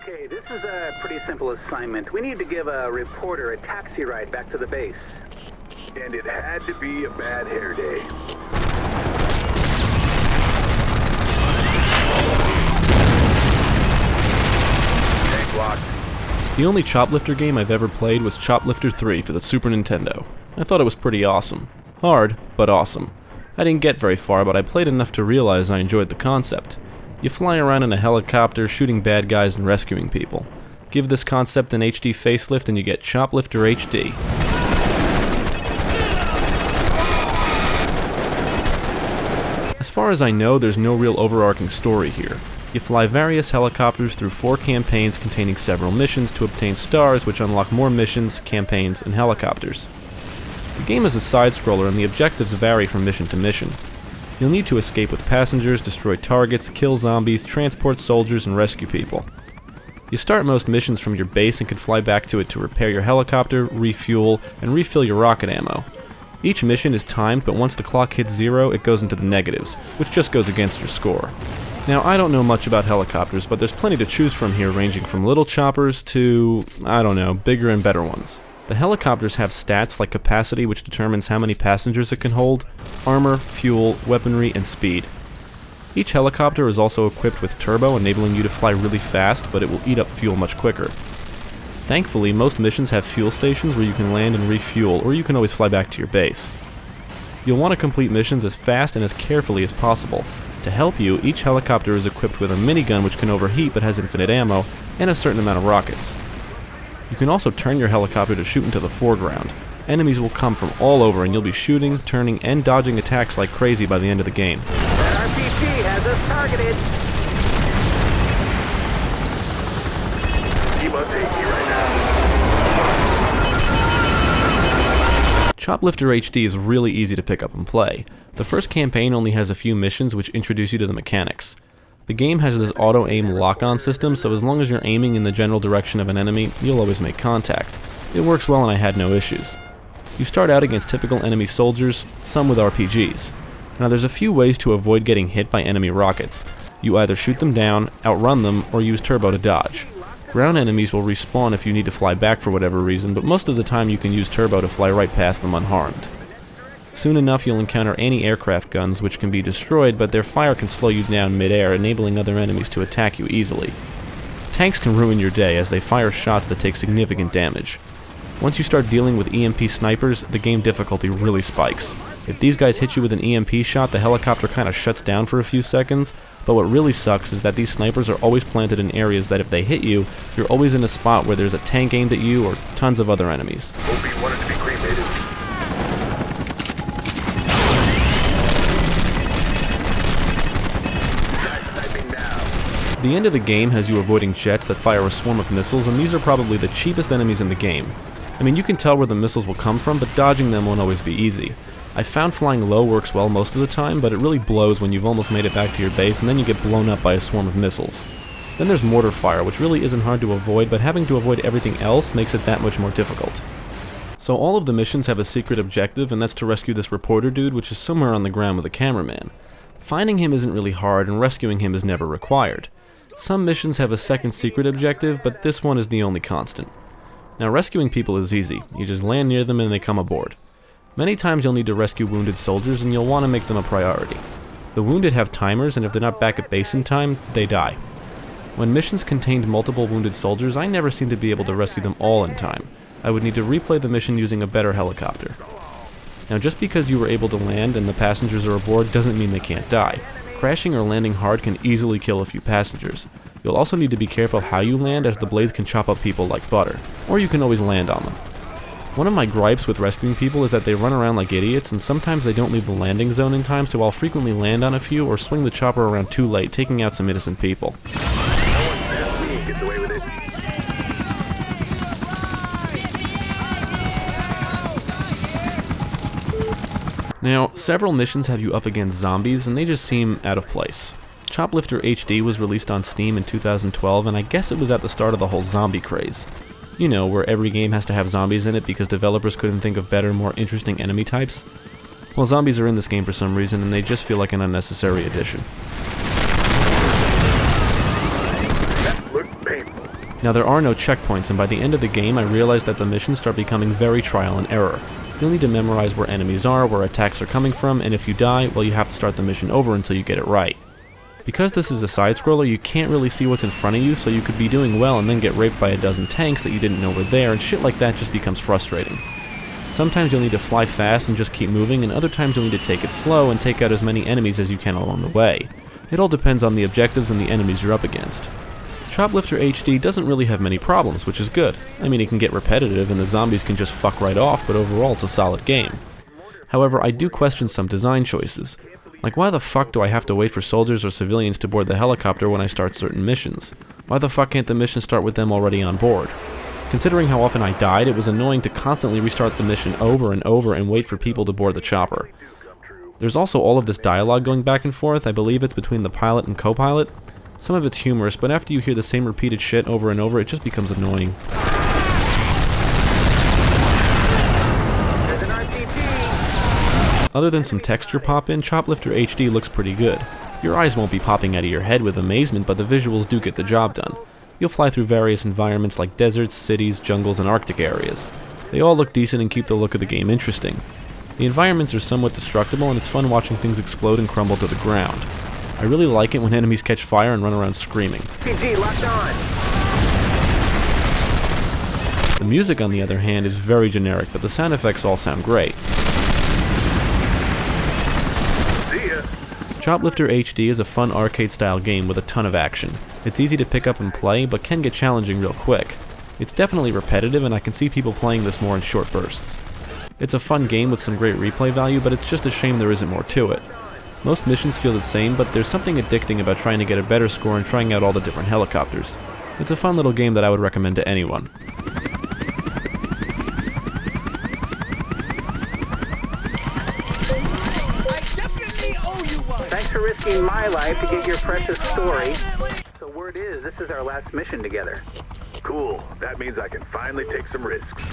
Okay, this is a pretty simple assignment. We need to give a reporter a taxi ride back to the base. And it had to be a bad hair day. Tank locked. The only Choplifter game I've ever played was Choplifter 3 for the Super Nintendo. I thought it was pretty awesome. Hard, but awesome. I didn't get very far, but I played enough to realize I enjoyed the concept. You fly around in a helicopter, shooting bad guys and rescuing people. Give this concept an HD facelift and you get Choplifter HD. As far as I know, there's no real overarching story here. You fly various helicopters through 4 campaigns containing several missions to obtain stars which unlock more missions, campaigns, and helicopters. The game is a side-scroller and the objectives vary from mission to mission. You'll need to escape with passengers, destroy targets, kill zombies, transport soldiers, and rescue people. You start most missions from your base and can fly back to it to repair your helicopter, refuel, and refill your rocket ammo. Each mission is timed, but once the clock hits 0, it goes into the negatives, which just goes against your score. Now, I don't know much about helicopters, but there's plenty to choose from here, ranging from little choppers to, I don't know, bigger and better ones. The helicopters have stats like capacity, which determines how many passengers it can hold, armor, fuel, weaponry, and speed. Each helicopter is also equipped with turbo, enabling you to fly really fast, but it will eat up fuel much quicker. Thankfully, most missions have fuel stations where you can land and refuel, or you can always fly back to your base. You'll want to complete missions as fast and as carefully as possible. To help you, each helicopter is equipped with a minigun which can overheat but has infinite ammo, and a certain amount of rockets. You can also turn your helicopter to shoot into the foreground. Enemies will come from all over and you'll be shooting, turning, and dodging attacks like crazy by the end of the game. That RPG has us targeted. He must hate you right now. Choplifter HD is really easy to pick up and play. The first campaign only has a few missions which introduce you to the mechanics. The game has this auto-aim lock-on system, so as long as you're aiming in the general direction of an enemy, you'll always make contact. It works well and I had no issues. You start out against typical enemy soldiers, some with RPGs. Now there's a few ways to avoid getting hit by enemy rockets. You either shoot them down, outrun them, or use turbo to dodge. Ground enemies will respawn if you need to fly back for whatever reason, but most of the time you can use turbo to fly right past them unharmed. Soon enough you'll encounter anti-aircraft guns which can be destroyed, but their fire can slow you down mid-air, enabling other enemies to attack you easily. Tanks can ruin your day as they fire shots that take significant damage. Once you start dealing with EMP snipers, the game difficulty really spikes. If these guys hit you with an EMP shot, the helicopter kinda shuts down for a few seconds, but what really sucks is that these snipers are always planted in areas that if they hit you, you're always in a spot where there's a tank aimed at you or tons of other enemies. Hope he wanted to be cremated. The end of the game has you avoiding jets that fire a swarm of missiles, and these are probably the cheapest enemies in the game. I mean, you can tell where the missiles will come from, but dodging them won't always be easy. I found flying low works well most of the time, but it really blows when you've almost made it back to your base and then you get blown up by a swarm of missiles. Then there's mortar fire, which really isn't hard to avoid, but having to avoid everything else makes it that much more difficult. So all of the missions have a secret objective, and that's to rescue this reporter dude, which is somewhere on the ground with a cameraman. Finding him isn't really hard, and rescuing him is never required. Some missions have a second secret objective, but this one is the only constant. Now rescuing people is easy. You just land near them and they come aboard. Many times you'll need to rescue wounded soldiers and you'll want to make them a priority. The wounded have timers, and if they're not back at base in time, they die. When missions contained multiple wounded soldiers, I never seemed to be able to rescue them all in time. I would need to replay the mission using a better helicopter. Now just because you were able to land and the passengers are aboard doesn't mean they can't die. Crashing or landing hard can easily kill a few passengers. You'll also need to be careful how you land, as the blades can chop up people like butter, or you can always land on them. One of my gripes with rescuing people is that they run around like idiots, and sometimes they don't leave the landing zone in time, so I'll frequently land on a few or swing the chopper around too late, taking out some innocent people. Now, several missions have you up against zombies, and they just seem out of place. Choplifter HD was released on Steam in 2012, and I guess it was at the start of the whole zombie craze. You know, where every game has to have zombies in it because developers couldn't think of better, more interesting enemy types. Well, zombies are in this game for some reason, and they just feel like an unnecessary addition. That looked painful. Now there are no checkpoints, and by the end of the game I realized that the missions start becoming very trial and error. You'll need to memorize where enemies are, where attacks are coming from, and if you die, well, you have to start the mission over until you get it right. Because this is a side-scroller, you can't really see what's in front of you, so you could be doing well and then get raped by a dozen tanks that you didn't know were there, and shit like that just becomes frustrating. Sometimes you'll need to fly fast and just keep moving, and other times you'll need to take it slow and take out as many enemies as you can along the way. It all depends on the objectives and the enemies you're up against. Choplifter HD doesn't really have many problems, which is good. I mean, it can get repetitive and the zombies can just fuck right off, but overall it's a solid game. However, I do question some design choices. Like, why the fuck do I have to wait for soldiers or civilians to board the helicopter when I start certain missions? Why the fuck can't the mission start with them already on board? Considering how often I died, it was annoying to constantly restart the mission over and over and wait for people to board the chopper. There's also all of this dialogue going back and forth. I believe it's between the pilot and co-pilot. Some of it's humorous, but after you hear the same repeated shit over and over, it just becomes annoying. Other than some texture pop-in, Choplifter HD looks pretty good. Your eyes won't be popping out of your head with amazement, but the visuals do get the job done. You'll fly through various environments like deserts, cities, jungles, and Arctic areas. They all look decent and keep the look of the game interesting. The environments are somewhat destructible, and it's fun watching things explode and crumble to the ground. I really like it when enemies catch fire and run around screaming. PG, locked on! The music, on the other hand, is very generic, but the sound effects all sound great. Choplifter HD is a fun arcade-style game with a ton of action. It's easy to pick up and play, but can get challenging real quick. It's definitely repetitive, and I can see people playing this more in short bursts. It's a fun game with some great replay value, but it's just a shame there isn't more to it. Most missions feel the same, but there's something addicting about trying to get a better score and trying out all the different helicopters. It's a fun little game that I would recommend to anyone. Thanks for risking my life to get your precious story. So word is, this is our last mission together. Cool. That means I can finally take some risks.